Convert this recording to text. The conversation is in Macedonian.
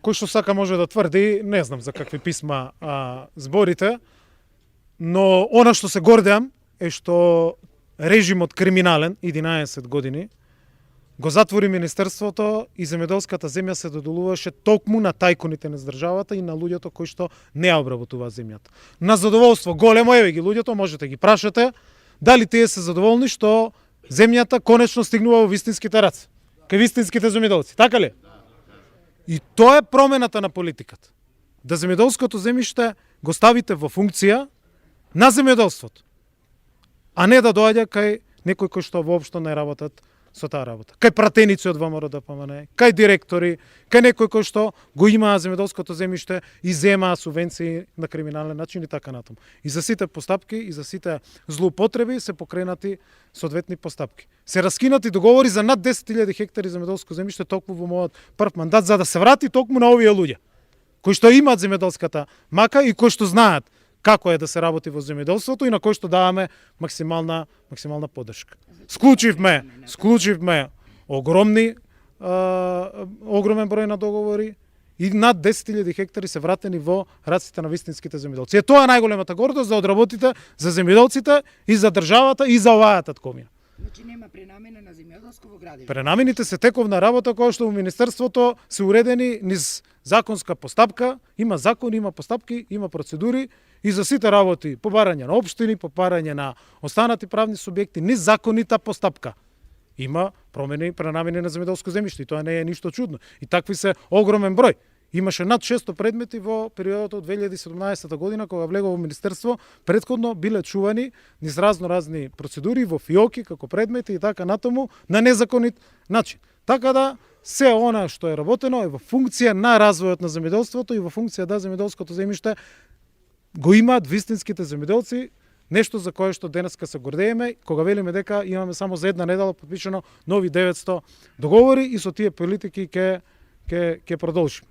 кој што сака може да тврди, не знам за какви писма зборите, но она што се гордеам е што режимот криминален, 11 години, го затвори Министерството и земјоделската земја се додолуваше токму на тајкуните на државата и на луѓето кои што не ја обработуваат земјата. На задоволство големо, еве ги луѓето, можете ги прашате, дали тие се задоволни што земјата конечно стигнува во вистинските раце, кај вистинските земјоделци, така ли? И тоа е промената на политиката. Да земјоделското земјиште го ставите во функција на земјоделството, а не да доаѓа кај некои кои што воопшто не работат со таа работа. Кај пратеници од ВМРО ДПМН, кај директори, кај некои кои што го имаа земјоделското земјиште и земаа субвенции на криминален начин и така натаму. И за сите постапки и за сите злоупотреби се покренати соодветни постапки. Се раскинати договори за над 10.000 хектари земјоделско земјиште токму во мојот прв мандат, за да се врати токму на овие луѓе кои што имаат земјоделската мака и кои што знаат како е да се работи во земјоделството и на кој што даваме максимална поддршка. Склучивме огромен број на договори и над 10.000 хектари се вратени во раците на вистинските земјоделци. Е тоа е најголемата гордост да одработите за земјоделците и за државата и за оваа татковина. Значи нема пренамена на земјоделско во градиве. Пренамените се тековна работа која што во Министерството се уредени низ законска постапка, има закон, има постапки, има процедури и за сите работи по барање на општини, по барање на останати правни субјекти, низ законита постапка. Има промени, пренамени на земјоделско земјиште и тоа не е ништо чудно. И такви се огромен број. Имаше над 600 предмети во периодот од 2017 година кога влегов во Министерство, претходно биле чувани низ разни процедури во фиоки како предмети и така натаму на незаконит начин. Така да се она што е работено е во функција на развојот на земјоделството и во функција да земјоделското земјиште го имаат вистинските земјоделци, нешто за кое што денеска се гордееме, кога велиме дека имаме само за една недела подпишано нови 900 договори и со тие политики ќе продолжиме.